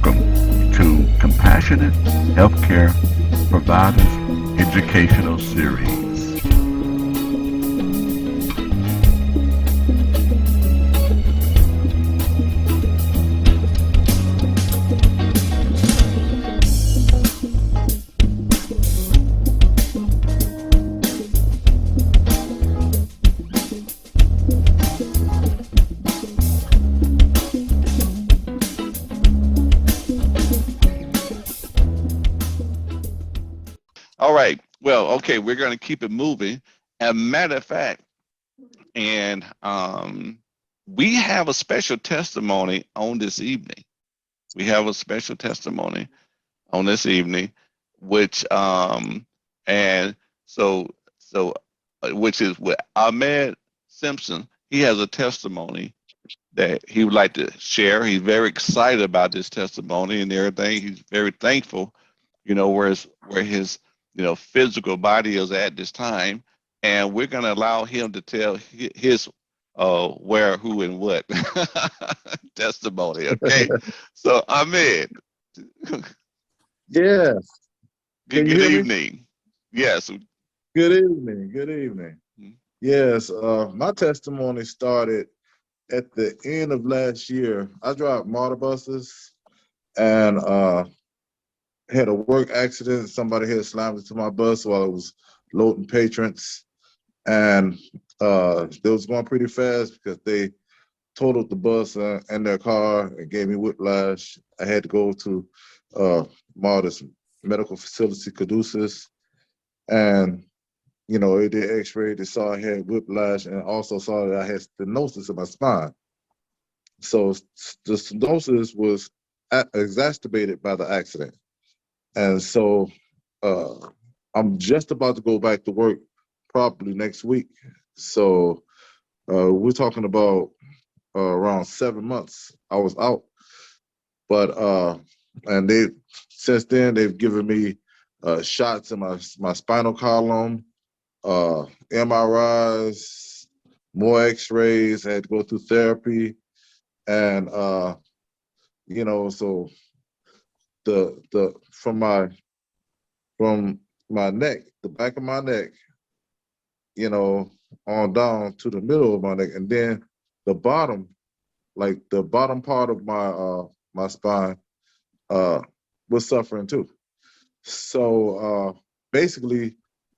Welcome to Compassionate Healthcare Providers Educational Series. All right. Well, okay, we're going to keep it moving. As a matter of fact, and we have a special testimony on this evening. We have a special testimony on this evening, which and so so which is with Ahmed Simpson. He has a testimony that he would like to share. He's very excited about this testimony and everything. He's very thankful, where his physical body is at this time, and we're going to allow him to tell his where, who, and what testimony. Okay, so Ahmed, Yes. Can you good hear me? evening. Yes. Good evening. Good evening. Yes. My testimony started at the end of last year. I drive motor buses and had a work accident. Somebody had slammed into my bus while I was loading patrons. And they was going pretty fast because they totaled the bus and their car and gave me whiplash. I had to go to Marta's medical facility, Caduceus, and they did X-ray. They saw I had whiplash and also saw that I had stenosis in my spine. So the stenosis was exacerbated by the accident, and so uh, I'm just about to go back to work probably next week. So we're talking about around 7 months I was out, but and they since then they've given me shots in my spinal column, MRIs, more X-rays. I had to go through therapy, and so the from my neck, the back of my neck, on down to the middle of my neck, and then the bottom, like the bottom part of my spine, was suffering too. So basically,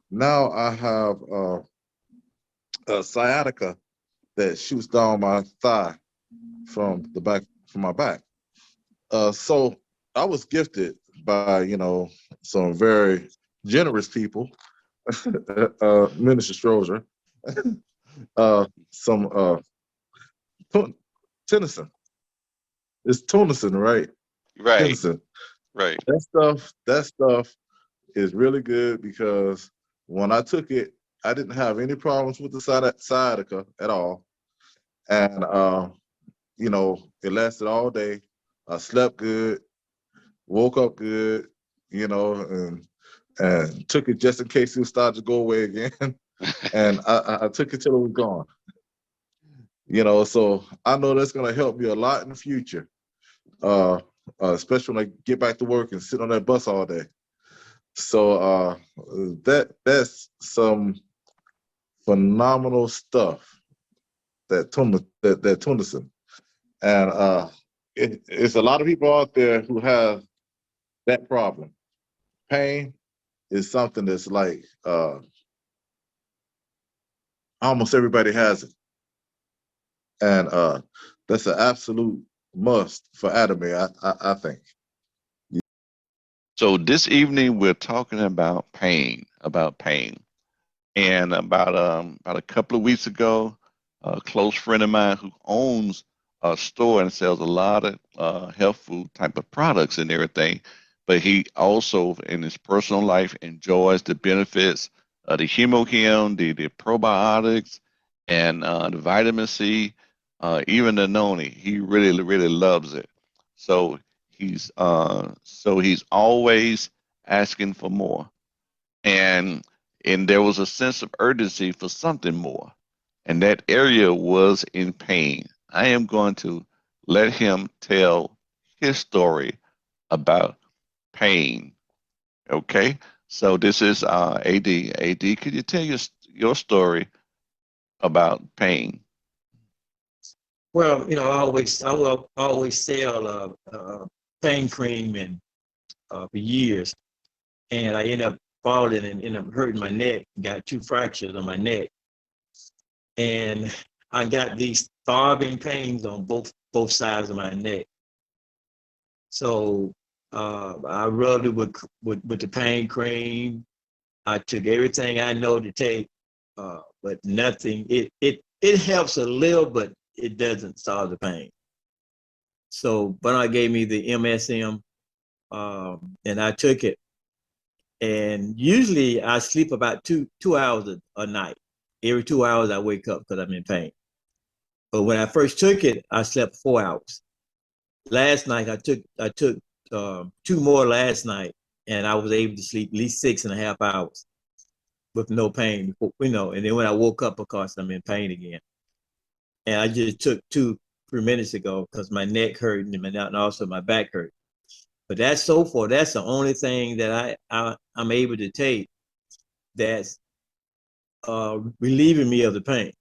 now I have a sciatica that shoots down my thigh from my back. So I was gifted by some very generous people, Minister Stroger, some Tennyson. It's Tennyson, right? Right. Tennyson. Right. That stuff is really good because when I took it, I didn't have any problems with the sciatica at all, and it lasted all day. I slept good, woke up good, and took it just in case it would start to go away again. And I took it till it was gone. So I know that's gonna help me a lot in the future, uh, especially when I get back to work and sit on that bus all day. So that's some phenomenal stuff that Tunison. And it's a lot of people out there who have that problem. Pain is something that's like almost everybody has it, and that's an absolute must for Adame, I think. So this evening we're talking about pain, and about a couple of weeks ago, a close friend of mine who owns a store and sells a lot of health food type of products and everything, but he also in his personal life enjoys the benefits of the hemohim, the probiotics, and the vitamin C, even the noni. He really loves it. So he's always asking for more, and there was a sense of urgency for something more, and that area was in pain. I am going to let him tell his story about pain. Okay, so this is AD. AD, could you tell your story about pain? Well, I will always sell pain cream and for years, and I ended up falling and ended up hurting my neck. Got two fractures on my neck, and I got these throbbing pains on both sides of my neck. So I rubbed it with the pain cream. I took everything I know to take, but nothing. It helps a little, but it doesn't solve the pain. So Bernard gave me the MSM, and I took it. And usually I sleep about two hours a night. Every 2 hours I wake up because I'm in pain. But when I first took it, I slept 4 hours. Last night I took two more last night, and I was able to sleep at least 6.5 hours with no pain. And then when I woke up, of course, I'm in pain again. And I just took 2 3 minutes ago because my neck hurt and also my back hurt. But that's the only thing that I'm able to take that's relieving me of the pain.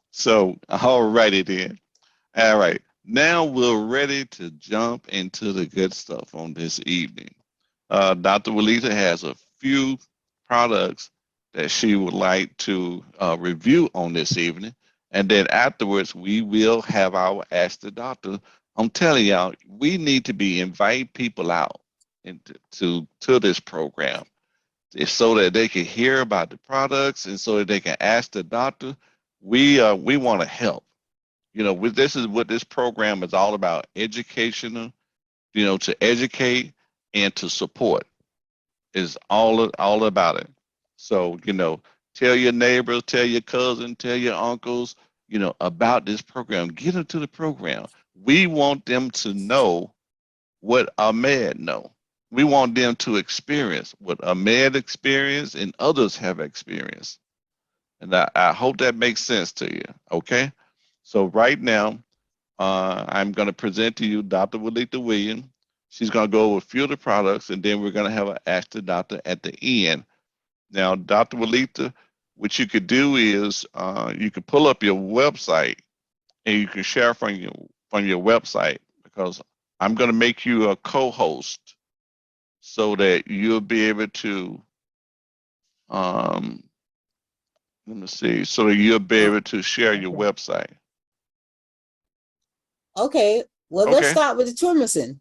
So, all righty then. All right. Now we're ready to jump into the good stuff on this evening. Dr. Walita has a few products that she would like to review on this evening. And then afterwards, we will have our Ask the Doctor. I'm telling y'all, we need to be inviting people out into to this program so that they can hear about the products and so that they can ask the doctor. We want to help. This is what this program is all about: educational. To educate and to support is all about it. So tell your neighbors, tell your cousin, tell your uncles, about this program. Get them to the program. We want them to know what Ahmed know. We want them to experience what Ahmed experienced and others have experienced. And I hope that makes sense to you. Okay. So right now, I'm going to present to you Dr. Walita Williams. She's going to go over a few of the products, and then we're going to have an Ask the Doctor at the end. Now, Dr. Walita, what you could do is you could pull up your website and you can share from your website, because I'm going to make you a co-host so that you'll be able to um, let me see, so that you'll be able to share your Okay. website. Okay. Well, let's Okay. start with the tourism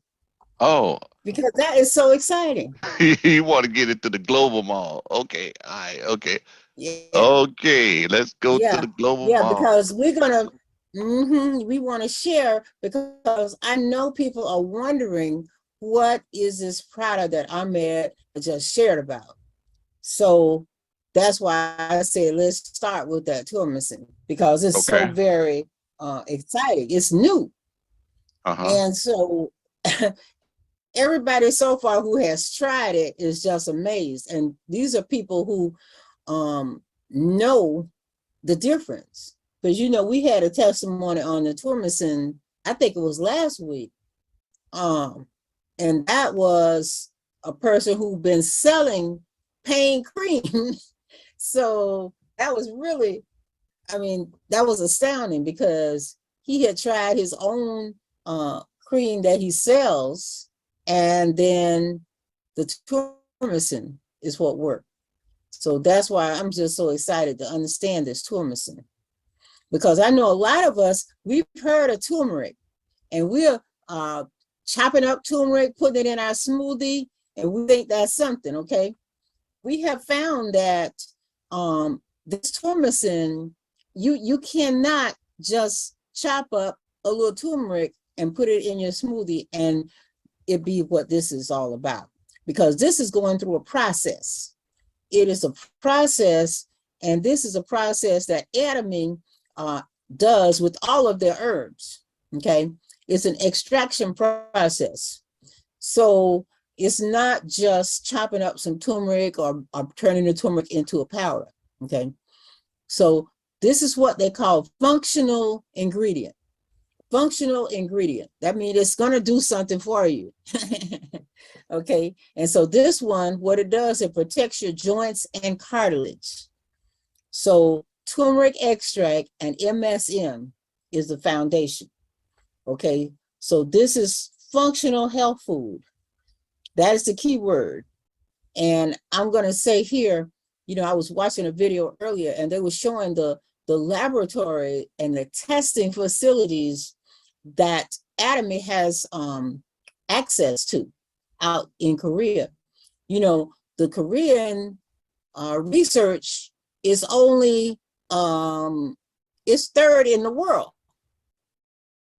Oh, because that is so exciting. you want to get into the global mall? Okay. All right. Okay. Yeah. Okay. Let's go to Yeah. the global Yeah. mall. Because we're gonna we want to share because I know people are wondering what is this product that Ahmed just shared about. So that's why I said let's start with that tourism because it's so Okay. very exciting. It's new. Uh-huh. And so everybody so far who has tried it is just amazed. And these are people who know the difference. Because we had a testimony on the tourism, I think it was last week. And that was a person who'd been selling pain cream. So that was really, that was astounding because he had tried his own cream that he sells, and then the tourism is what worked. So that's why I'm just so excited to understand this tourism, because I know a lot of us, we've heard of turmeric, and we're chopping up turmeric, putting it in our smoothie, and we think that's something, okay? We have found that this tourism, you cannot just chop up a little turmeric and put it in your smoothie and it be what this is all about, because this is going through a process. It is a process, and this is a process that Adaming does with all of their herbs, okay? It's an extraction process. So it's not just chopping up some turmeric or turning the turmeric into a powder, okay? So this is what they call functional ingredient. functional ingredient. That means it's going to do something for you. Okay. And so this one, what it does, it protects your joints and cartilage. So turmeric extract and MSM is the foundation. Okay. So this is functional health food. That is the key word. And I'm going to say here, you know, I was watching a video earlier and they were showing the laboratory and the testing facilities that Atomy has access to out in Korea. You know, the Korean research is only it's third in the world.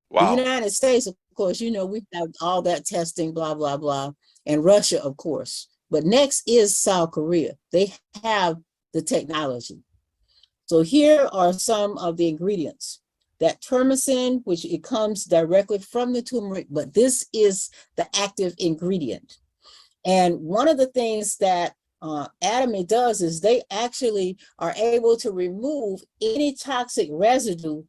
Wow. The United States, of course, you know, we have all that testing, blah, blah, blah, and Russia, of course. But next is South Korea. They have the technology. So here are some of the ingredients. That termicin, which it comes directly from the turmeric, but this is the active ingredient. And one of the things that Atomy does is they actually are able to remove any toxic residue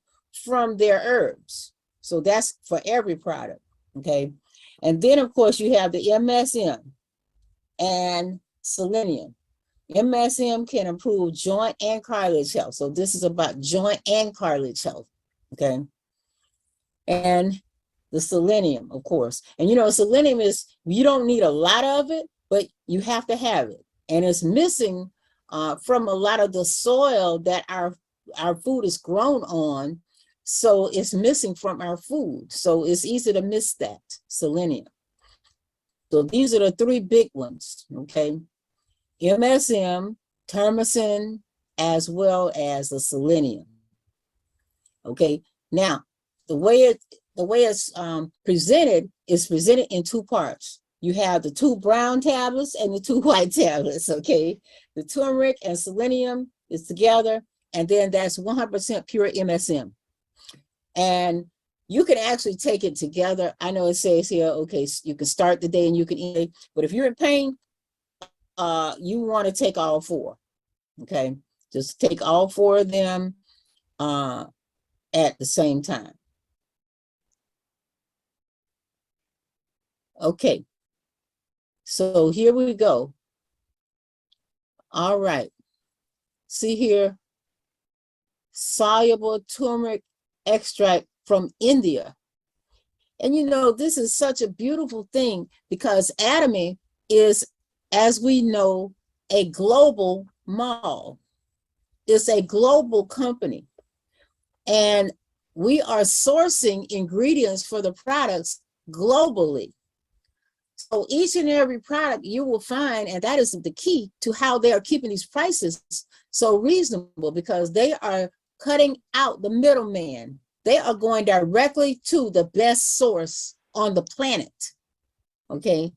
from their herbs. So that's for every product, okay? And then, of course, you have the MSM and selenium. MSM can improve joint and cartilage health. So this is about joint and cartilage health, okay? And the selenium, of course. And you know, selenium is, you don't need a lot of it, but you have to have it. And it's missing from a lot of the soil that our food is grown on. So it's missing from our food. So it's easy to miss that, selenium. So these are the three big ones, okay? MSM, termicin, as well as the selenium. Okay, now the way it's presented is presented in two parts. You have the 2 brown tablets and the 2 white tablets, okay? The turmeric and selenium is together, and then that's 100% pure MSM. And you can actually take it together. I know it says here, okay, so you can start the day and you can eat it, but if you're in pain, you want to take all 4, okay? Just take all 4 of them at the same time. Okay, so here we go. All right, see here, soluble turmeric extract from India. And you know, this is such a beautiful thing because Atomy is, as we know, a global mall. It's a global company. And we are sourcing ingredients for the products globally. So each and every product you will find, and that is the key to how they are keeping these prices so reasonable, because they are cutting out the middleman. They are going directly to the best source on the planet. Okay,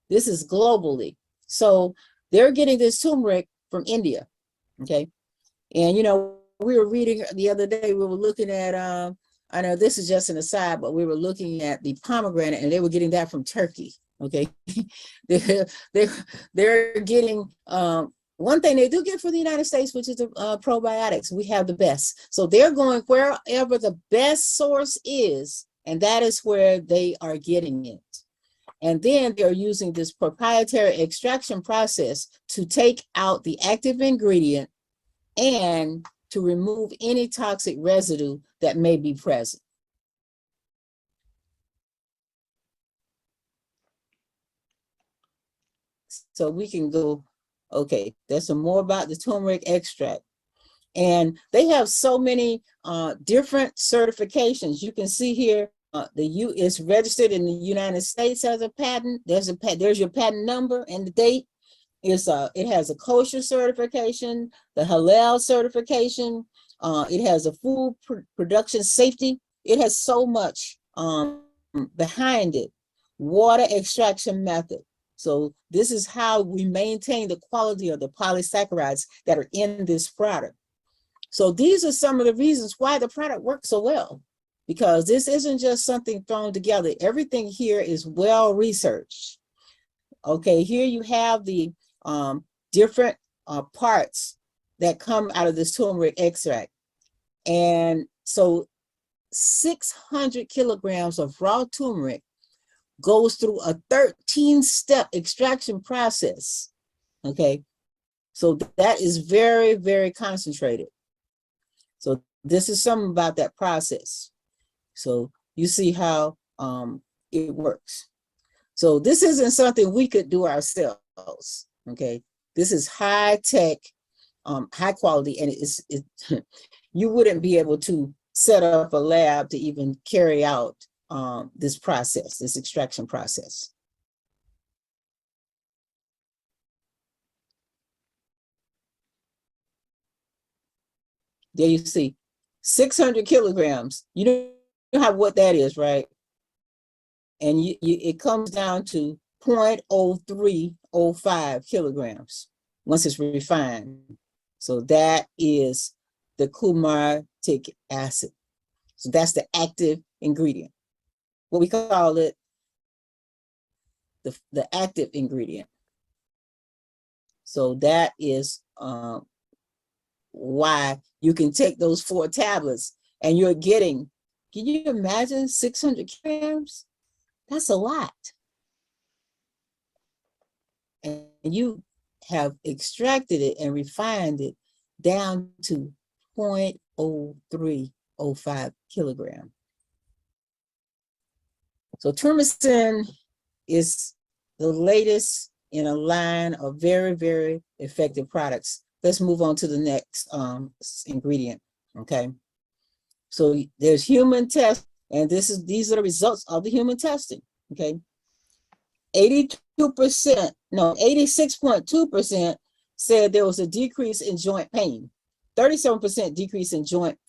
this is globally. So they're getting this turmeric from India. Okay, and you know, we were reading the other day, we were looking at, I know this is just an aside, but we were looking at the pomegranate and they were getting that from Turkey. Okay, they're getting one thing they do get for the United States, which is the probiotics. We have the best. So they're going wherever the best source is, and that is where they are getting it. And then they're using this proprietary extraction process to take out the active ingredient and to remove any toxic residue that may be present. So we can go, okay, there's some more about the turmeric extract. And they have so many different certifications. You can see here, the U is registered in the United States as a patent. There's your patent number and the date. It has a kosher certification, the halal certification. It has a food production safety. It has so much behind it. Water extraction method. So this is how we maintain the quality of the polysaccharides that are in this product. So these are some of the reasons why the product works so well, because this isn't just something thrown together. Everything here is well researched. Okay, here you have the different parts that come out of this turmeric extract. And so 600 kilograms of raw turmeric goes through a 13-step extraction process. Okay, so that is very, very concentrated. So this is something about that process. So you see how it works. So this isn't something we could do ourselves. Okay, this is high tech, high quality, and you wouldn't be able to set up a lab to even carry out this process, this extraction process. There you see, 600 kilograms. You know how what that is, right? And it comes down to 0.0305 kilograms once it's refined. So that is the coumatic acid. So that's the active ingredient. What we call it, the active ingredient. So that is why you can take those 4 tablets and you're getting, can you imagine 600 grams? That's a lot. And you have extracted it and refined it down to 0.0305 kilogram. So turmeric is the latest in a line of very, very effective products. Let's move on to the next ingredient, okay? So there's human test, and these are the results of the human testing, okay? 86.2% said there was a decrease in joint pain, 37% decrease in joint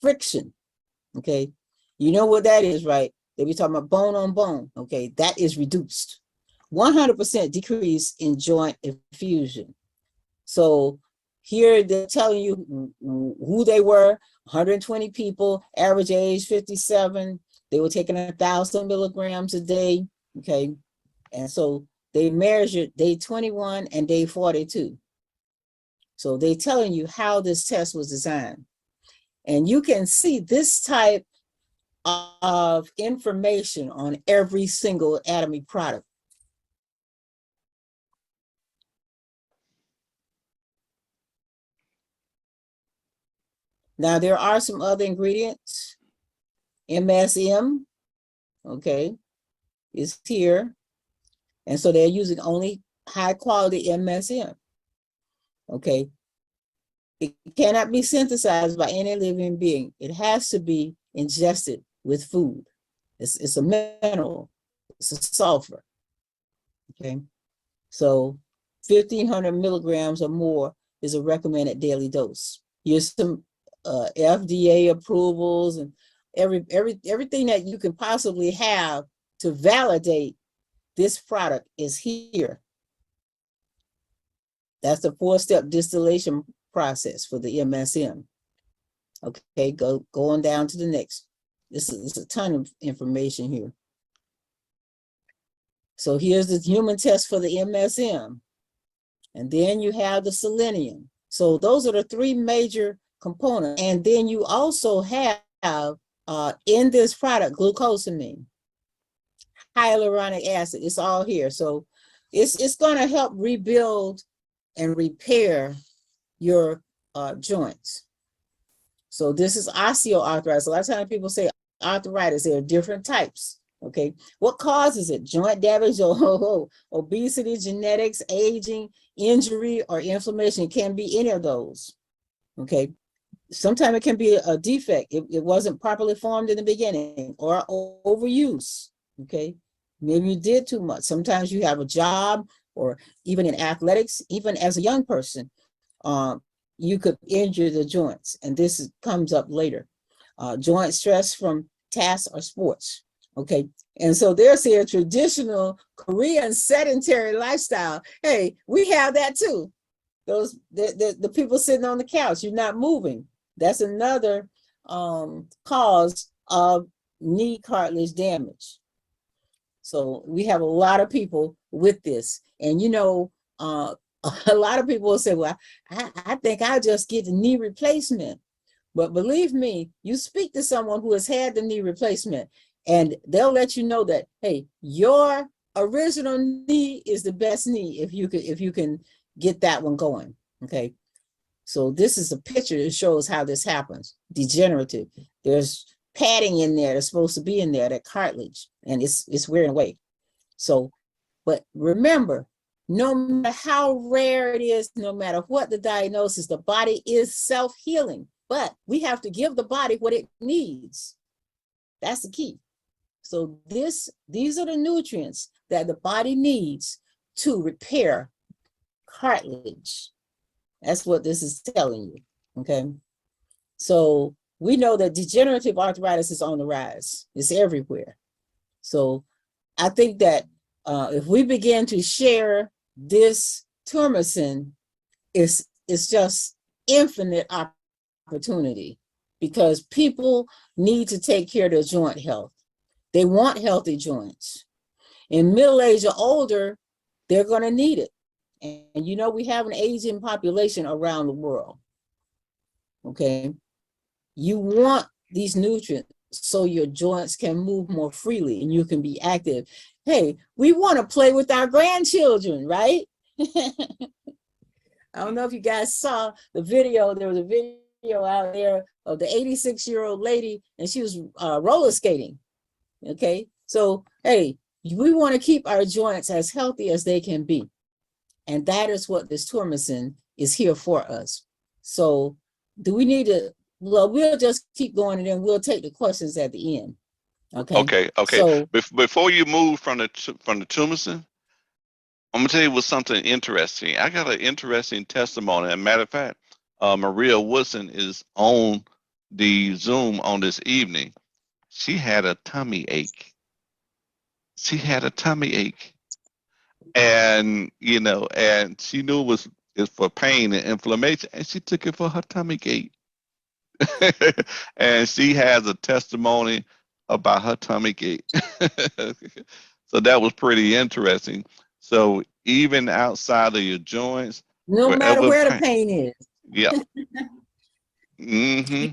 friction, okay? You know what that is, right? They be talking about bone on bone, okay? That is reduced. 100% decrease in joint effusion. So here they're telling you who they were, 120 people, average age 57. They were taking 1,000 milligrams a day, okay? And so they measured day 21 and day 42. So they're telling you how this test was designed. And you can see this type of information on every single Atomy product. Now, there are some other ingredients. MSM, okay, is here. And so they're using only high quality MSM, okay? It cannot be synthesized by any living being. It has to be ingested with food. It's a mineral, it's a sulfur, okay? So 1,500 milligrams or more is a recommended daily dose. Here's some FDA approvals and everything that you can possibly have to validate this product is here. That's the 4-step distillation process for the MSM. Okay, go on down to the next. This is a ton of information here. So here's the human test for the MSM. And then you have the selenium. So those are the 3 major components. And then you also have in this product glucosamine, hyaluronic acid. It's all here. So it's going to help rebuild and repair your joints. So this is osteoarthritis. A lot of times people say arthritis. There are different types. Okay, what causes it? Joint damage or obesity, genetics, aging, injury, or inflammation? It can be any of those. Okay, sometimes it can be a defect. It wasn't properly formed in the beginning, or overuse. Okay, maybe you did too much. Sometimes you have a job, or even in athletics, even as a young person, you could injure the joints, and this comes up later. Joint stress from tasks or sports. Okay, and so there's a traditional Korean sedentary lifestyle. Hey, we have that too. Those the people sitting on the couch, you're not moving. That's another cause of knee cartilage damage. So we have a lot of people with this, and you know, a lot of people will say, "Well, I think I'll just get the knee replacement." But believe me, you speak to someone who has had the knee replacement, and they'll let you know that, hey, your original knee is the best knee if you can get that one going. Okay. So this is a picture that shows how this happens. Degenerative. There's padding in there that's supposed to be in there, that cartilage, and it's wearing away. So, but remember, no matter how rare it is, no matter what the diagnosis, the body is self-healing, but we have to give the body what it needs. That's the key. So these are the nutrients that the body needs to repair cartilage. That's what this is telling you, okay? So we know that degenerative arthritis is on the rise. It's everywhere. So I think that if we begin to share this turmacin, it's just infinite opportunity, because people need to take care of their joint health. They want healthy joints. In middle age or older, they're going to need it. And you know, we have an aging population around the world. Okay. You want these nutrients so your joints can move more freely and you can be active. Hey, we want to play with our grandchildren, right? I don't know if you guys saw the video. There was a video out there of the 86-year-old lady, and she was roller skating. Okay. So, hey, we want to keep our joints as healthy as they can be. And that is what this turmacin is here for us. So do we need to, well, we'll just keep going and then we'll take the questions at the end. Okay. Okay. So Before you move from the turmacin, I'm gonna tell you what's something interesting. I got an interesting testimony. As a matter of fact, Maria Woodson is on the Zoom on this evening. She had a tummy ache. And and she knew it's for pain and inflammation, and she took it for her tummy ache. And she has a testimony about her tummy ache. So that was pretty interesting. So even outside of your joints, no matter wherever where the pain, pain is. yeah, mm-hmm,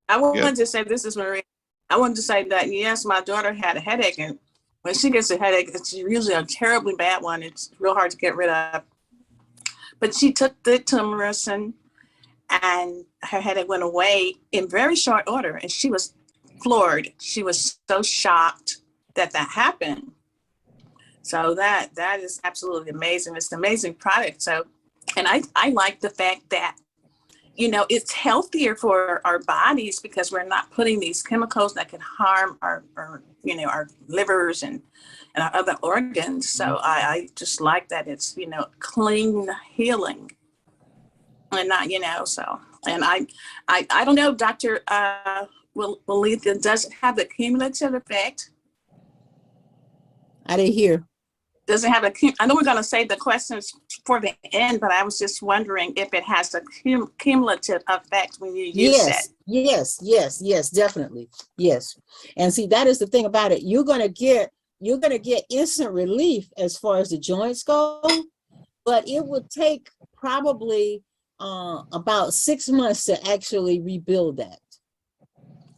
I yeah, wanted to say, this is Maria. I wanted to say that, yes, my daughter had a headache, and when she gets a headache, it's usually a terribly bad one. It's real hard to get rid of. But she took the turmeric, and her headache went away in very short order, and she was floored. She was so shocked that happened. So that is absolutely amazing. It's an amazing product. So, and I like the fact that, it's healthier for our bodies because we're not putting these chemicals that can harm our livers and our other organs. So I just like that it's, clean healing and not, so, and I don't know, Dr. Letha, does it have the cumulative effect? I didn't hear. Does it have I know we're going to save the questions for the end, but I was just wondering if it has a cumulative effect when you use it. Yes, definitely. Yes. And see, that is the thing about it. You're going to get instant relief as far as the joints go, but it would take probably about 6 months to actually rebuild that.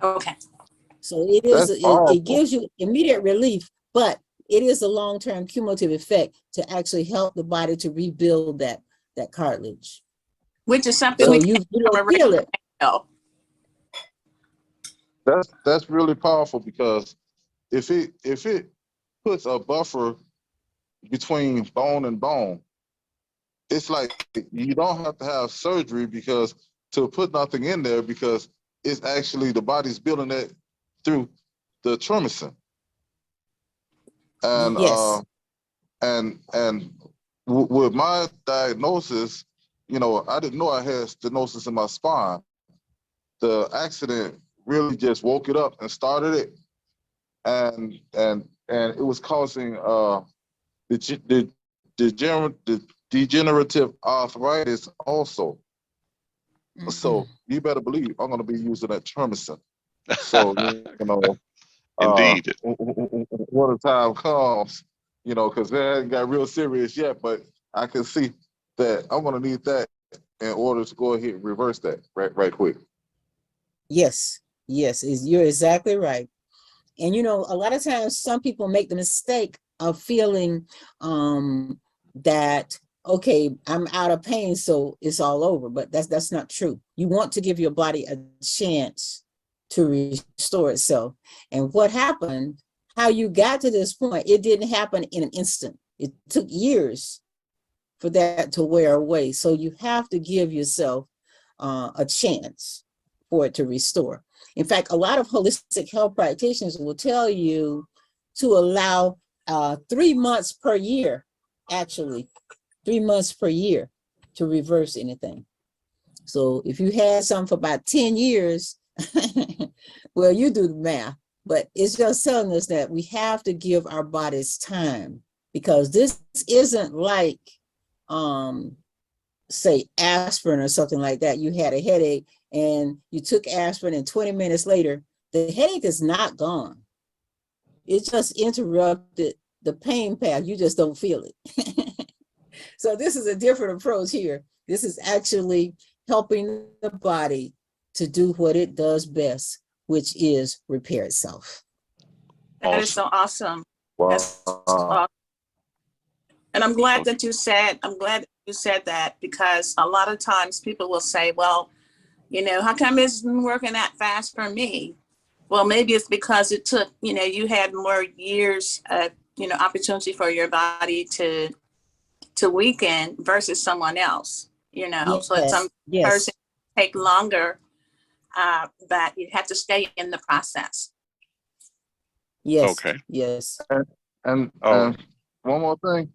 Okay. So it gives you immediate relief, but it is a long-term cumulative effect to actually help the body to rebuild that cartilage. Which is something So we you don't feel it. That's really powerful, because if it puts a buffer between bone and bone, it's like you don't have to have surgery because to put nothing in there, because it's actually the body's building it through the turmacin. And Yes. With my diagnosis, I didn't know I had stenosis in my spine. The accident really just woke it up and started it, and it was causing the degenerative arthritis also. So you better believe I'm going to be using that turmacin. So indeed. when the time comes, because it hasn't got real serious yet, but I can see that I'm going to need that in order to go ahead and reverse that right quick. Yes, yes, you're exactly right. And a lot of times some people make the mistake of feeling that, okay, I'm out of pain, so it's all over. But that's not true. You want to give your body a chance to restore itself. And what happened, how you got to this point, it didn't happen in an instant. It took years for that to wear away. So you have to give yourself a chance for it to restore. In fact, a lot of holistic health practitioners will tell you to allow 3 months per year, actually, 3 months per year to reverse anything. So if you had something for about 10 years, well, you do the math, but it's just telling us that we have to give our bodies time, because this isn't like, say, aspirin or something like that. You had a headache and you took aspirin, and 20 minutes later, the headache is not gone. It just interrupted the pain path. You just don't feel it. So this is a different approach here. This is actually helping the body to do what it does best, which is repair itself. That is so awesome. That's Wow. awesome. And I'm glad that you said that, because a lot of times people will say, well, how come it's been working that fast for me? Well, maybe it's because it took, you had more years of, opportunity for your body to weaken versus someone else, so it's some Yes, person take longer, but you have to stay in the process. yes, Okay. yes. And Oh, one more thing,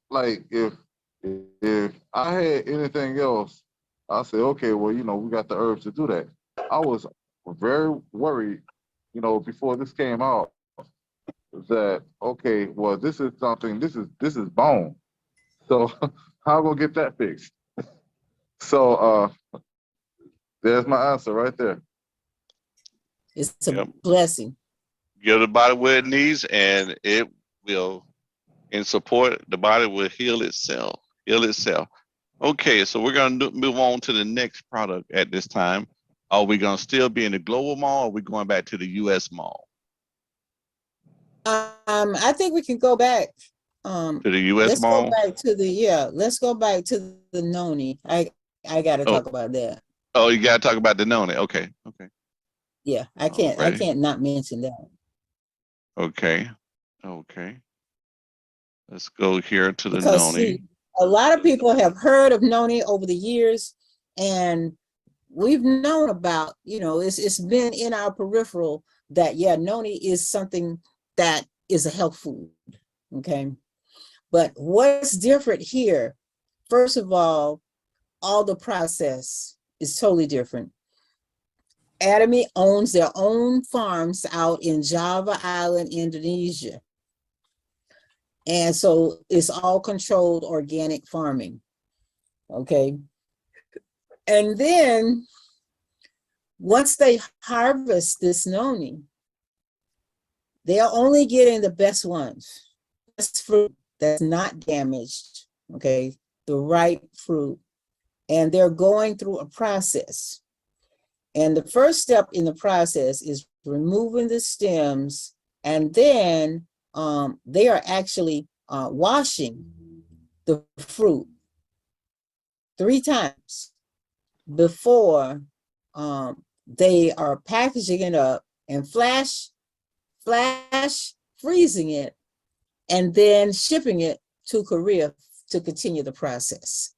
like if I had anything else, I say, okay, well, we got the herbs to do that. I was very worried, before this came out, that okay, well, this is something. This is bone. So how am I gonna get that fixed? So there's my answer right there. It's a yep. blessing. Give the body what it needs, and it will, in support, the body will heal itself. Heal itself. Okay, so we're gonna move on to the next product at this time. Are we gonna still be in the global mall, or are we going back to the U.S. mall? I think we can go back. To the U.S. Let's go mall? back to let's go back to the noni. I got to Oh, talk about that. oh, you gotta talk about the noni. Okay, okay. Yeah, I All right. can't not mention that. Okay, okay. Let's go here to the Because see, noni. a lot of people have heard of noni over the years, and we've known about, it's been in our peripheral that, yeah, noni is something that is a health food. Okay. But what's different here, first of all the process is totally different. Atomy owns their own farms out in Java Island, Indonesia. And so it's all controlled organic farming. Okay. And then once they harvest this noni, they're only getting the best ones. Best fruit that's not damaged. Okay. The right fruit. And they're going through a process. And the first step in the process is removing the stems, and then they are actually washing the fruit 3 times before they are packaging it up and flash freezing it, and then shipping it to Korea to continue the process.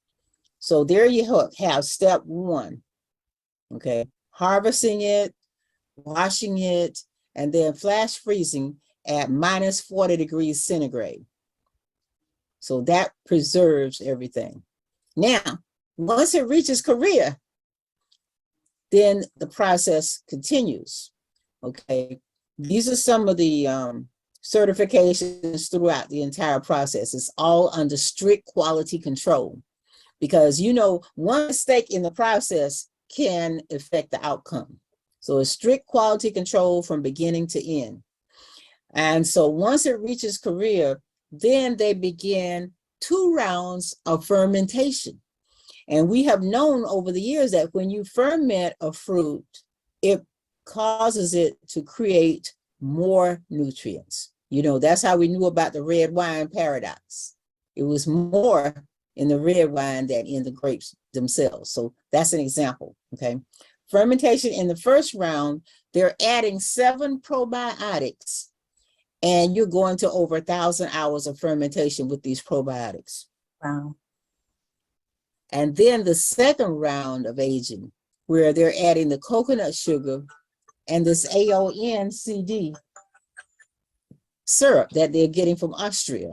So there you have step 1. Okay, harvesting it, washing it, and then flash freezing at minus 40 degrees centigrade. So that preserves everything. Now, once it reaches Korea, then the process continues. Okay, these are some of the certifications throughout the entire process. It's all under strict quality control, because one mistake in the process can affect the outcome. So it's strict quality control from beginning to end. And so once it reaches Korea, then they begin 2 rounds of fermentation. And we have known over the years that when you ferment a fruit, it causes it to create more nutrients. You know, that's how we knew about the red wine paradox. It was more in the red wine than in the grapes themselves. So that's an example, okay? Fermentation in the first round, they're adding 7 probiotics, and you're going to over 1,000 hours of fermentation with these probiotics. Wow. And then the second round of aging, where they're adding the coconut sugar and this AONCD syrup that they're getting from Austria,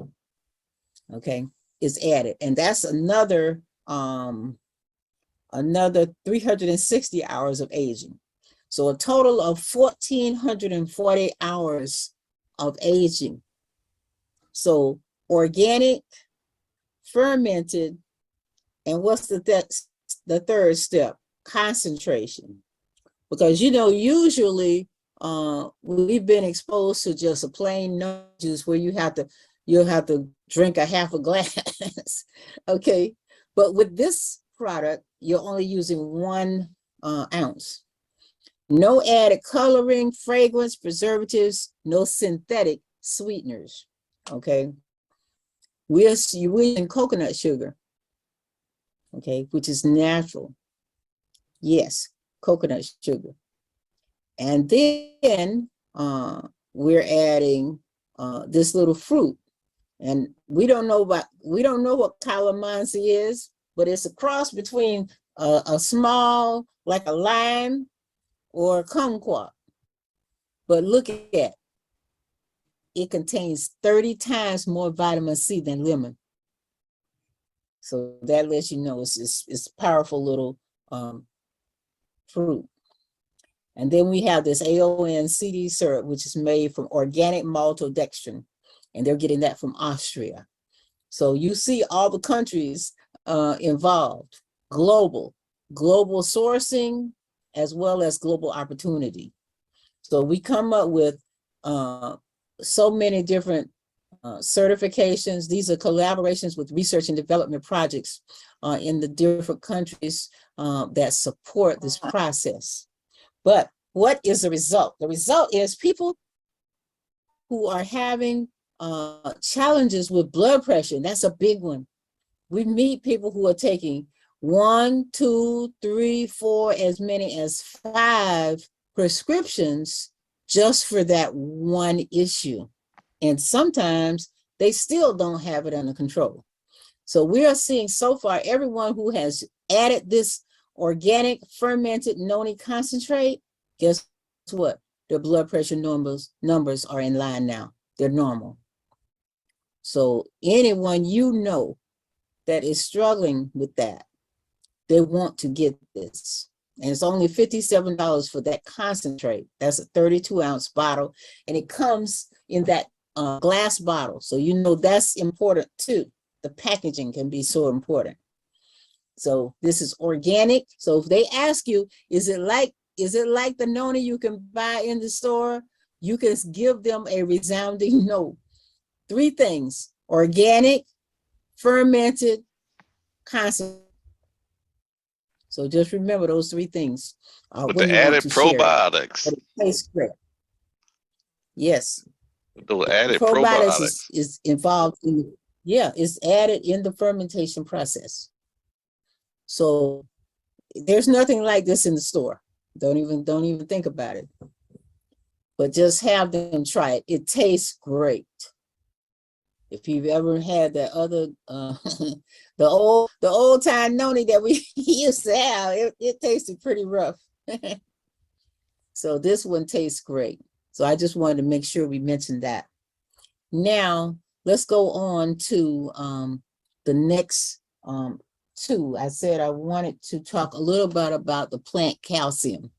okay, is added. And that's another 360 hours of aging. So a total of 1,440 hours of aging. So organic, fermented, and what's the third step? Concentration. Because, you know, usually we've been exposed to just a plain no juice where you'll have to drink a half a glass. Okay, but with this product, you're only using 1 ounce. No added coloring, fragrance, preservatives, no synthetic sweeteners. Okay, we're using coconut sugar, okay, which is natural. Yes, coconut sugar. And then we're adding this little fruit. And we don't know what calamansi is, but it's a cross between a small, like a lime or a kumquat. But look at it. It contains 30 times more vitamin C than lemon. So that lets you know it's a powerful little fruit. And then we have this AONCD syrup, which is made from organic maltodextrin, and they're getting that from Austria. So you see all the countries involved, global sourcing, as well as global opportunity. So we come up with so many different certifications. These are collaborations with research and development projects in the different countries that support this process. But what is the result? The result is people who are having challenges with blood pressure, and that's a big one. We meet people who are taking 1, 2, 3, 4, as many as 5 prescriptions just for that one issue. And sometimes they still don't have it under control. So we are seeing so far everyone who has added this organic fermented noni concentrate, guess what? Their blood pressure numbers are in line now. They're normal. So anyone you know that is struggling with that, they want to get this. And it's only $57 for that concentrate. That's a 32-ounce bottle. And it comes in that glass bottle. So you know that's important too. The packaging can be so important. So this is organic. So if they ask you, is it like the noni you can buy in the store? You can give them a resounding no. 3 things: organic, fermented, concentrate. So just remember those 3 things. With when the you want added to share it. probiotics. But it tastes great. Yes. Those added Probiotics is involved in, it's added in the fermentation process. So there's nothing like this in the store. Don't even think about it. But just have them try it. It tastes great. If you've ever had that other the old time noni that we used to have, it tasted pretty rough. So this one tastes great. So I just wanted to make sure we mentioned that. Now let's go on to the next 2. I said I wanted to talk a little bit about the plant calcium,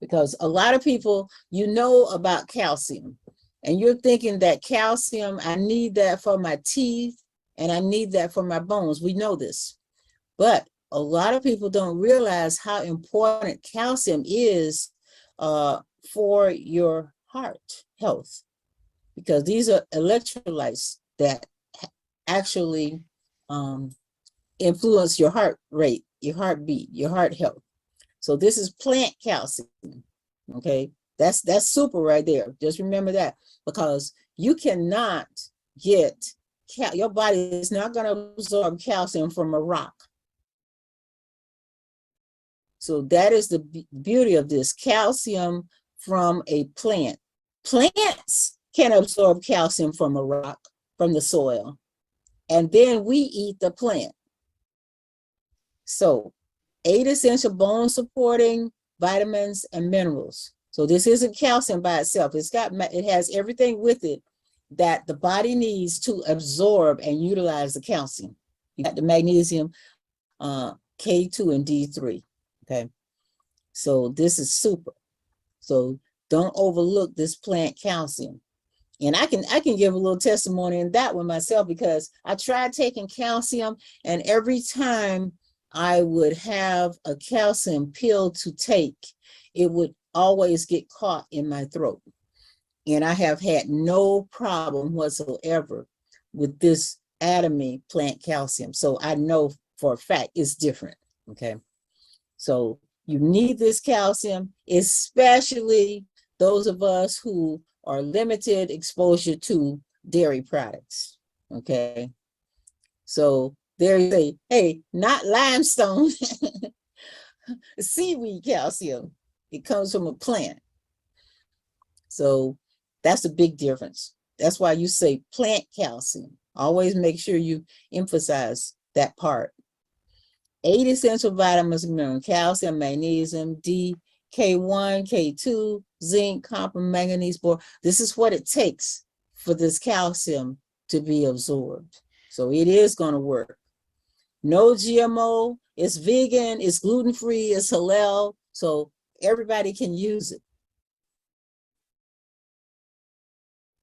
because a lot of people, you know about calcium, and you're thinking that calcium, I need that for my teeth and I need that for my bones. We know this, but a lot of people don't realize how important calcium is for your heart health, because these are electrolytes that actually influence your heart rate, your heartbeat, your heart health. So this is plant calcium. Okay, that's super right there. Just remember that, because you cannot get your body is not going to absorb calcium from a rock. So that is the beauty of this calcium from a plant. Plants can absorb calcium from a rock, from the soil, and then we eat the plant. So 8 essential bone supporting vitamins and minerals. So this isn't calcium by itself. It has everything with it that the body needs to absorb and utilize the calcium. You got the magnesium, K2 and D3. Okay. So this is super. So don't overlook this plant calcium. And I can give a little testimony in that one myself, because I tried taking calcium, and every time I would have a calcium pill to take, it would always get caught in my throat. And I have had no problem whatsoever with this Atomy plant calcium. So I know for a fact it's different. Okay. So you need this calcium, especially those of us who are limited exposure to dairy products. Okay. So there you say, hey, not limestone, seaweed calcium. It comes from a plant. So that's a big difference. That's why you say plant calcium. Always make sure you emphasize that part. 8 essential vitamins and minerals: calcium, magnesium, D, K1, K2, zinc, copper, manganese, boron. This is what it takes for this calcium to be absorbed. So it is going to work. No GMO, it's vegan, it's gluten-free, it's halal, so everybody can use it.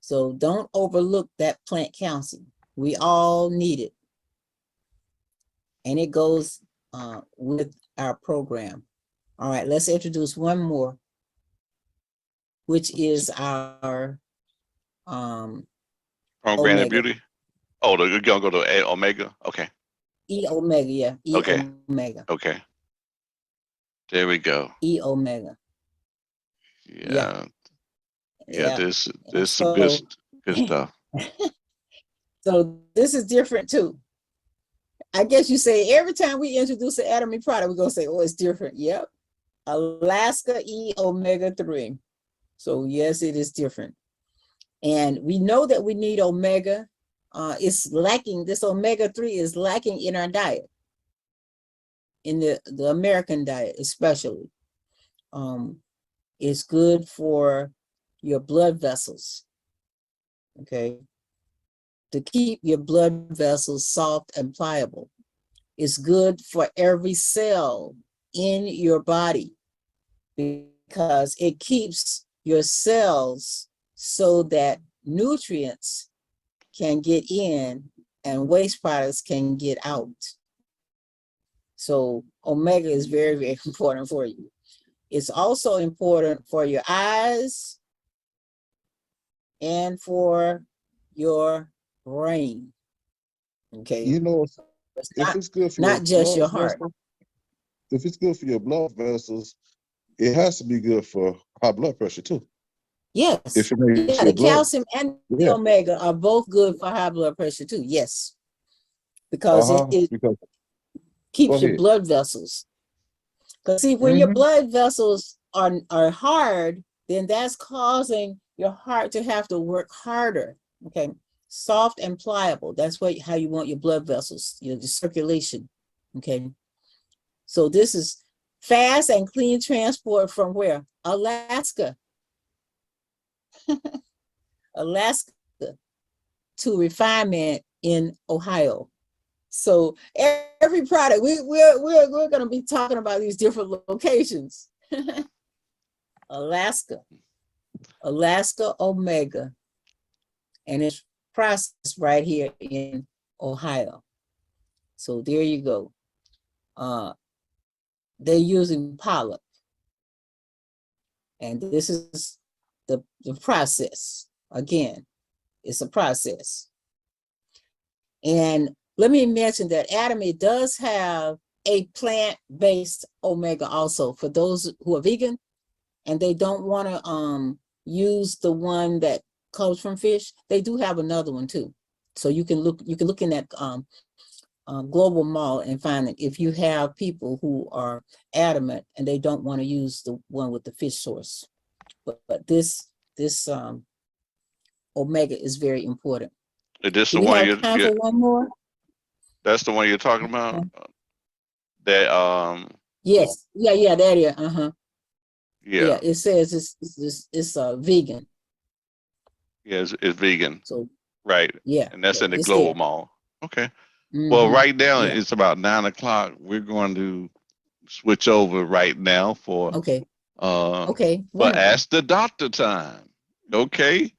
So don't overlook that plant calcium. We all need it. And it goes with our program. All right, let's introduce one more, which is our Program omega. and beauty. Oh, you're gonna go to omega. Okay. E omega, yeah. E Okay. omega. Okay. There we go. E omega. Yeah. Yeah. This And some good so, stuff. so this is different too. I guess you say every time we introduce an Atomy product, we're gonna say, oh, it's different. Yep. Alaska E omega 3. So yes, it is different. And we know that we need omega. It's lacking, this omega 3 is lacking in our diet, in the American diet especially. It's good for your blood vessels, okay? To keep your blood vessels soft and pliable. It's good for every cell in your body because it keeps your cells so that nutrients can get in and waste products can get out. So omega is very, very important for you. It's also important for your eyes and for your brain. Okay. You know, It's if it's good for your not just your blood heart. vessels, if it's good for your blood vessels, it has to be good for high blood pressure too. Yes. If it makes Yeah, your the blood, calcium and the yeah, omega are both good for high blood pressure too. Yes. Because it because go keeps your ahead. blood vessels. Because see, when your blood vessels are hard, then that's causing your heart to have to work harder. Okay. Soft and pliable. That's how you want your blood vessels, the circulation. Okay. So this is fast and clean transport from where? Alaska. Alaska to refinement in Ohio. So every product, we're going to be talking about these different locations. Alaska Omega, and it's processed right here in Ohio. So there you go. They're using polyp, and this is the process. Again, it's a process. And let me mention that Atomy does have a plant-based omega also for those who are vegan and they don't want to use the one that comes from fish. They do have another one too. So you can look in that Global Mall and find it if you have people who are adamant and they don't want to use the one with the fish source. But this omega is very important. Is this Do the we one have time for one more? that's the one you're talking about? That Yes. Yeah, that is. Uh-huh. yeah. Yeah, it says it's vegan. Yeah, it's vegan. So Right. yeah, And that's in the it's Global there. Mall. Okay. Well, Mhm. right now Yeah. it's about 9 o'clock. We're going to switch over right now for Okay. Wonderful. Ask the Doctor time. Okay.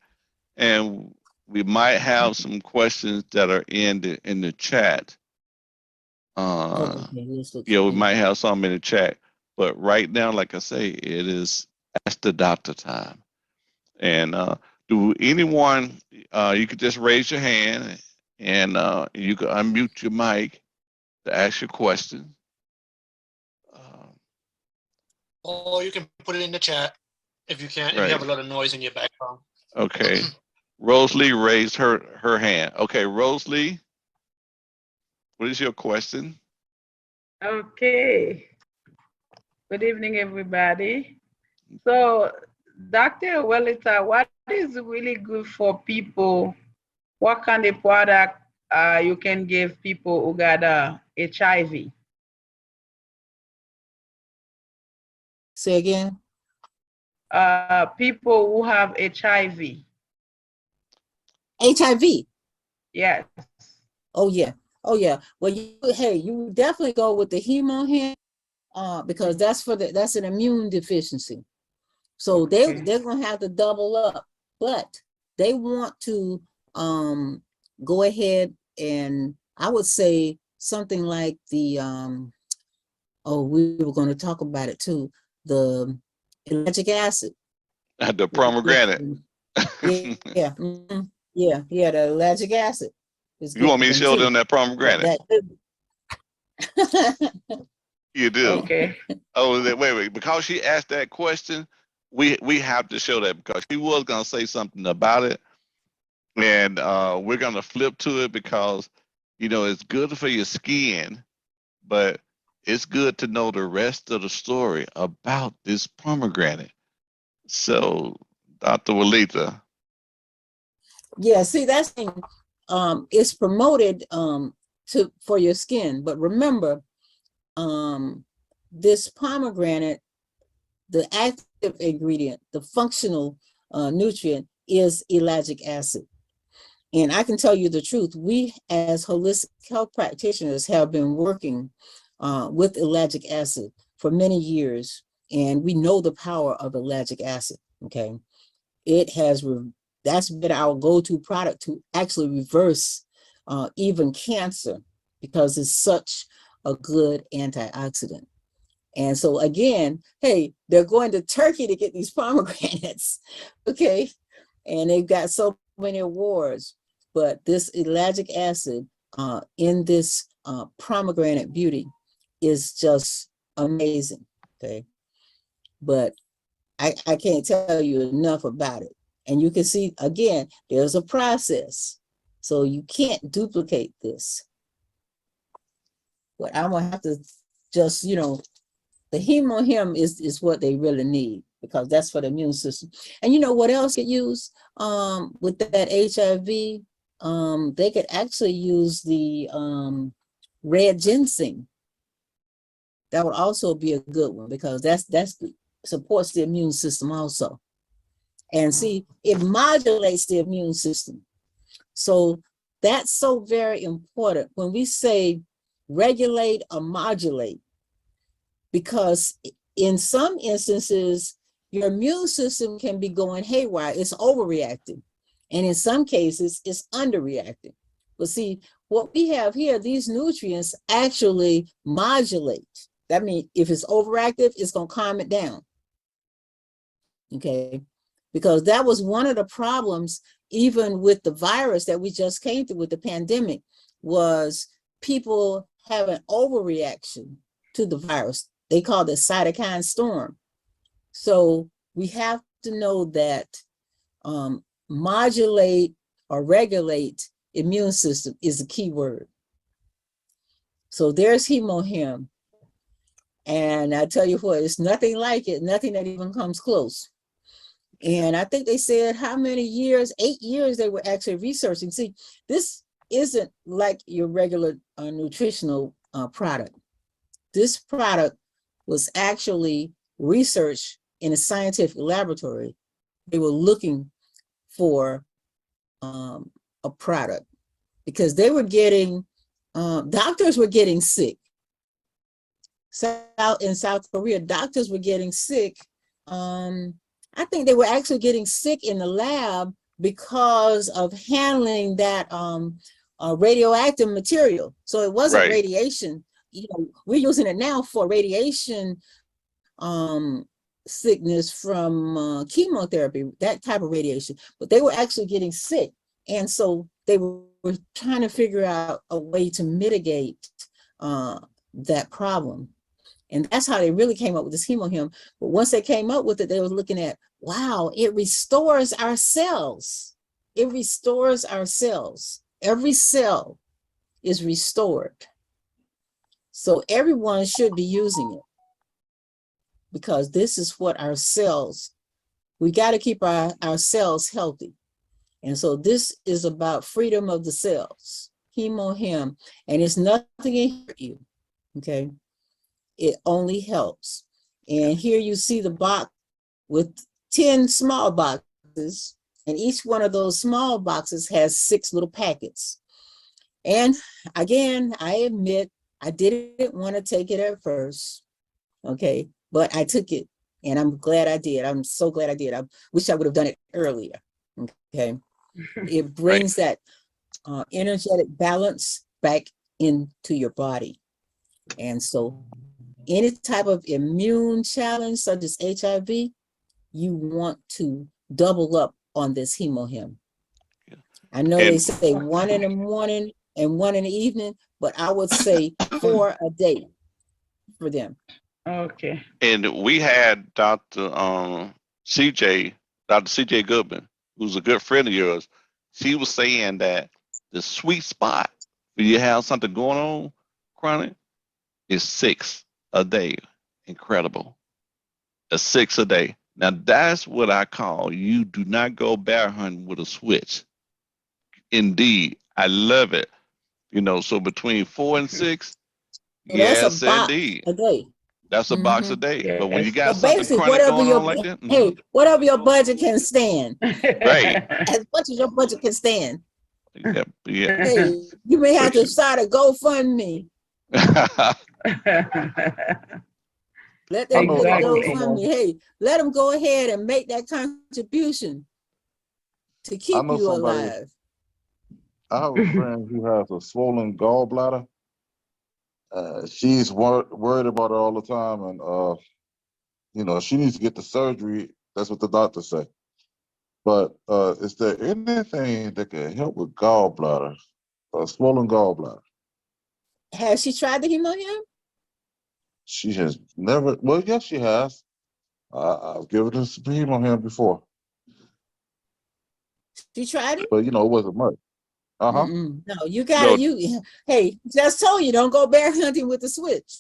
And we might have some questions that are in the chat. Oh, okay. Let's look. Yeah, we might have some in the chat. But right now, like I say, it is Ask the Doctor time. And do anyone, you could just raise your hand and you can unmute your mic to ask your question. Or you can put it in the chat if you can't, if Right. you have a lot of noise in your background. Okay. Rosalie raised her hand. Okay, Rosalie, what is your question? Okay. Good evening, everybody. So, Dr. Wellita, what is really good for people? What kind of product you can give people who got HIV? Say again. People who have HIV. HIV. Yes. Oh yeah. Oh yeah. Well, you definitely go with the hemohim, because that's an immune deficiency. So they're gonna have to double up, but they want to go ahead and I would say something like the we were going to talk about it too, the ellagic acid. The pomegranate. Yeah, the ellagic acid. You want me to show them that pomegranate? You do. Okay. Oh, wait. Because she asked that question, we have to show that because she was gonna say something about it, and we're gonna flip to it because it's good for your skin, but it's good to know the rest of the story about this pomegranate. So, Dr. Walita. Yeah, see that's it's promoted for your skin, but remember, this pomegranate, the active ingredient, the functional nutrient is ellagic acid. And I can tell you the truth, we as holistic health practitioners have been working with ellagic acid for many years, and we know the power of ellagic acid, okay? That's been our go-to product to actually reverse even cancer because it's such a good antioxidant. And so again, hey, they're going to Turkey to get these pomegranates, okay? And they've got so many awards, but this ellagic acid in this pomegranate beauty is just amazing, okay? But I can't tell you enough about it. And you can see, again, there's a process. So you can't duplicate this. But I'm gonna have to just, the hemohim is what they really need because that's for the immune system. And you know what else get used with that HIV? They could actually use the red ginseng. That would also be a good one because that's supports the immune system also. And see, it modulates the immune system. So that's so very important when we say regulate or modulate, because in some instances, your immune system can be going haywire, it's overreacting. And in some cases, it's underreacting. But see, what we have here, these nutrients actually modulate. That means if it's overactive, it's gonna calm it down. Okay, because that was one of the problems, even with the virus that we just came through with the pandemic. was people have an overreaction to the virus. They call it cytokine storm. So we have to know that modulate or regulate immune system is a key word. So there's HemoHim. And I tell you what, it's nothing like it, nothing that even comes close. And I think they said how many years, 8 years they were actually researching. See, this isn't like your regular nutritional product. This product was actually researched in a scientific laboratory. They were looking for a product because they were getting, doctors were getting sick. In South Korea, doctors were getting sick. I think they were actually getting sick in the lab because of handling that radioactive material. So it wasn't Right. radiation. You know, we're using it now for radiation sickness from chemotherapy, that type of radiation. But they were actually getting sick, and so they were trying to figure out a way to mitigate that problem. And that's how they really came up with this HemoHim. But once they came up with it, they were looking at, wow, it restores our cells. It restores our cells. Every cell is restored. So everyone should be using it because this is what our cells, we got to keep our cells healthy. And so this is about freedom of the cells, HemoHim, and it's nothing to hurt you, okay? It only helps. And here you see the box with 10 small boxes, and each one of those small boxes has 6 little packets. And again, I admit I didn't want to take it at first, okay, but I took it and I'm glad I did. I'm so glad I did. I wish I would have done it earlier, okay? It brings that energetic balance back into your body. And so any type of immune challenge such as HIV, you want to double up on this HemoHim. I know they say 1 in the morning and 1 in the evening, but I would say 4 a day for them. Okay. And we had Dr. CJ Goodman, who's a good friend of yours. She was saying that the sweet spot when you have something going on chronic is 6 a day. Incredible. A 6 a day. Now that's what I call you do not go bear hunting with a switch. Indeed. I love it. You know, so between 4 and 6, So that's a yes, box indeed. a day. That's a box a day. But when you Yes. got So something basically, chronic whatever going your on like that, hey, whatever your budget can stand, right. as much as your budget can stand. Yeah, yeah. Hey, you may have For to start a GoFundMe. Let them get a Exactly. GoFundMe. Hey, let them go ahead and make that contribution to I keep know you somebody, alive. I have a friend who has a swollen gallbladder. She's worried about it all the time, and you know, she needs to get the surgery. That's what the doctor say. But is there anything that can help with gallbladder, a swollen gallbladder? Has she tried the HemoHim? She has never. Well, yes, she has. I've given her some heme before, She tried it? but you know, it wasn't much. Uh-huh. No, you gotta, No, hey, just told you, don't go bear hunting with the switch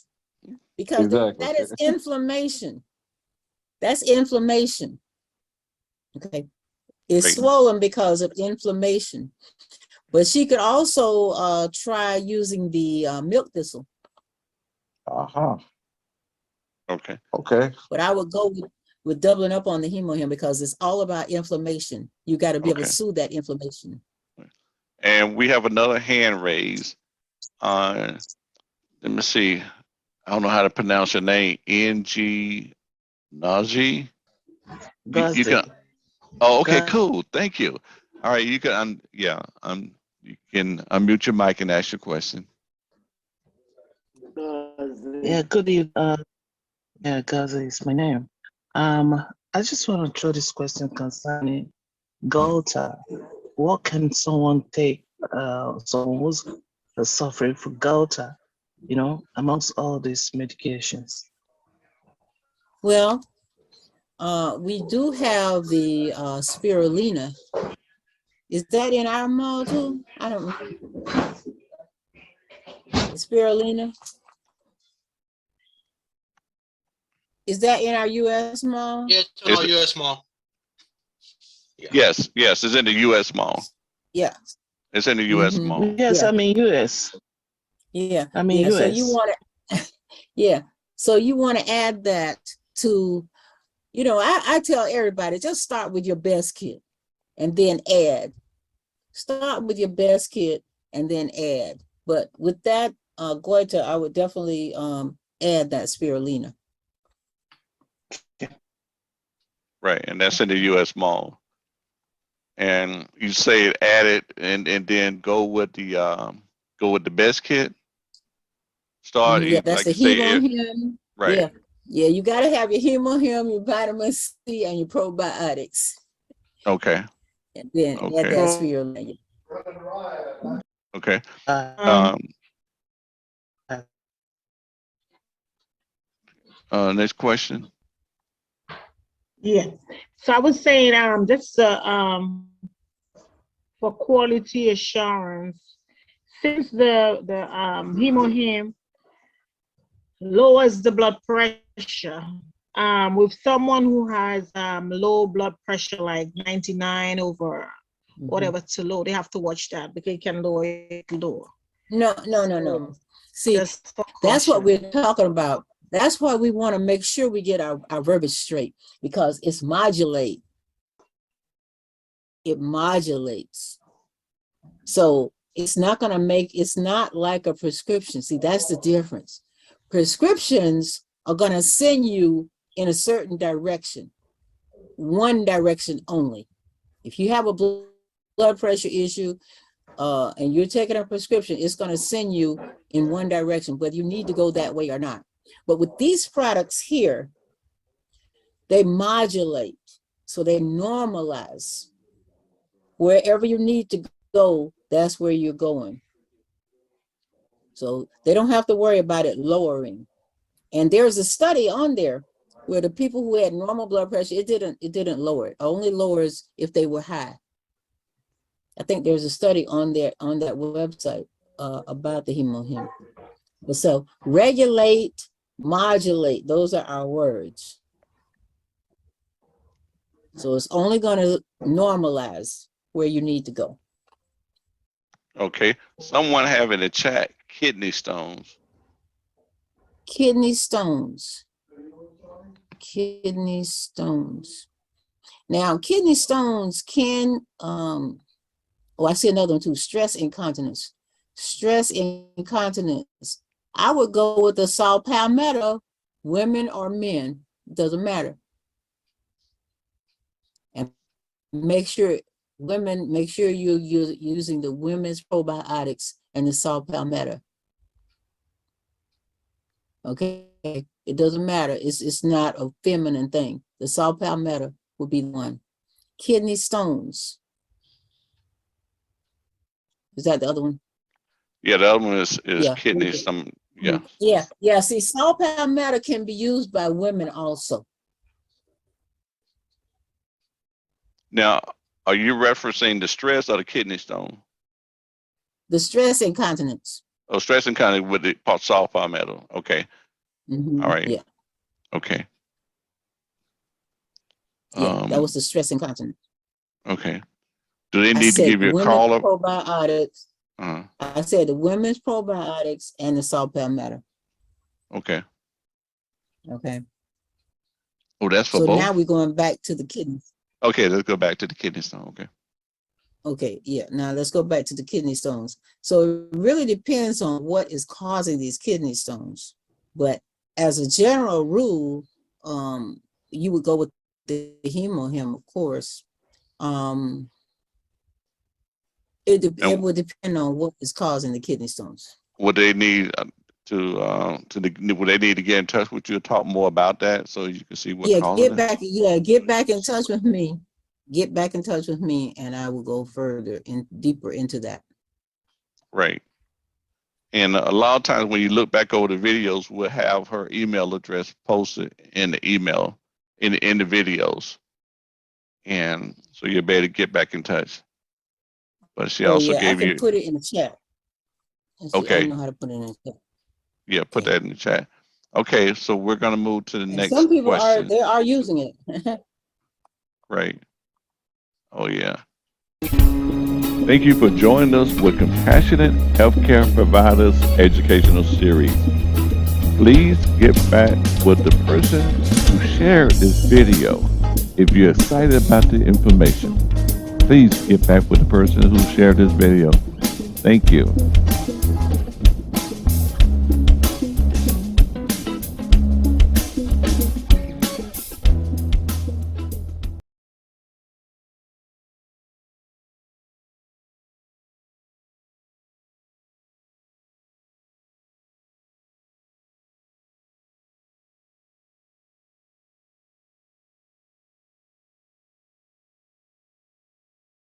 because Exactly. that is inflammation. That's inflammation. Okay. It's right. swollen because of inflammation. But she could also try using the milk thistle. Uh-huh. Okay. Okay. But I would go with doubling up on the HemoHim because it's all about inflammation. You got to be able to Okay. soothe that inflammation. And we have another hand raised. Let me see. I don't know how to pronounce your name. NG Naji. You can. Oh, okay, cool. Thank you. All right, you can. You can unmute your mic and ask your question. Yeah, good evening. Yeah, Gaza is my name. I just want to throw this question concerning Gota. What can someone take, someone who's suffering from gouta, you know, amongst all these medications? Well, we do have the spirulina. Is that in our mall too? I don't know. The spirulina. Is that in our US mall? Yeah, it's on our US mall. Yeah. Yes, yes, it's in the U.S. mall. Yeah. It's in the U.S. Mhm. mall. Yes, Yeah. I'm in US. Yeah. I'm in Yeah. So you US. want to, yeah. So you want to add that to, you know, I tell everybody, just start with your best kit and then add. Start with your best kit and then add. But with that, goiter, I would definitely add that spirulina. Right, and that's in the U.S. mall. And you say add it, and then go with the best kit. Start Yeah, that's like the you say it. hemohim. Right. Yeah. Yeah, you got to have your hemohim, your vitamin C, and your probiotics. Okay. And then add Okay. that spirulina. Okay. Um, Next question. Yeah. So I was saying, just for quality assurance, since the hemohim lowers the blood pressure, with someone who has low blood pressure, like 99 over whatever to low, they have to watch that because it can lower it lower. No. See, Just for that's what caution. we're talking about. That's why we want to make sure we get our verbiage straight, because it's modulate. It modulates. So it's not going to make, it's not like a prescription. See, that's the difference. Prescriptions are going to send you in a certain direction, one direction only. If you have a blood pressure issue, and you're taking a prescription, it's going to send you in one direction, whether you need to go that way or not. But with these products here, they modulate, so they normalize. Wherever you need to go, that's where you're going. So they don't have to worry about it lowering. And there's a study on there where the people who had normal blood pressure, it didn't lower it. It only lowers if they were high. I think there's a study on there on that website about the hemohim. So regulate, modulate, those are our words. So it's only going to normalize where you need to go. Okay. Someone have in the chat kidney stones. Kidney stones. Kidney stones. Now, kidney stones can, I see another one too, stress incontinence. Stress incontinence. I would go with the saw palmetto, women or men, doesn't matter. And make sure you're using the women's probiotics and the saw palmetto. Okay, it doesn't matter. It's not a feminine thing. The saw palmetto would be the one. Kidney stones. Is that the other one? Yeah, the other one is Yeah. kidney. Yeah. See, saw palmetto can be used by women also. Now, are you referencing the stress or the kidney stone? The stress incontinence. Oh, stress incontinence with the soft palmetto. Okay. Mm-hmm. All right. Yeah. Okay. Yeah, that was the stress incontinence. Okay. Do they I need to said give you a women's call up? probiotics. Uh-huh. I said the women's probiotics and the saw palmetto. Okay. Okay. Oh, that's for So both? now we're going back to the kidneys. Okay, let's go back to the kidney stone. Okay. Okay, yeah. Now let's go back to the kidney stones. So it really depends on what is causing these kidney stones. But as a general rule, you would go with the hemohim, of course. It would depend on what is causing the kidney stones. Would they need would they need to get in touch with you and talk more about that so you can see what Yeah, causing it? get back in touch with me. Get back in touch with me and I will go further and deeper into that. Right. And a lot of times when you look back over the videos, we'll have her email address posted in the email, in the videos. And so you'll be able to get back in touch. But she Oh, also yeah, I gave can you, put it in the chat. Let's see, I okay, know how to put it in the chat. yeah, put Okay. that in the chat. Okay, so we're gonna move to the And next some people question. they are using it. Right. Oh yeah. Thank you for joining us with Compassionate Healthcare Providers Educational Series. Please get back with the person who shared this video. If you're excited about the information, please get back with the person who shared this video. Thank you.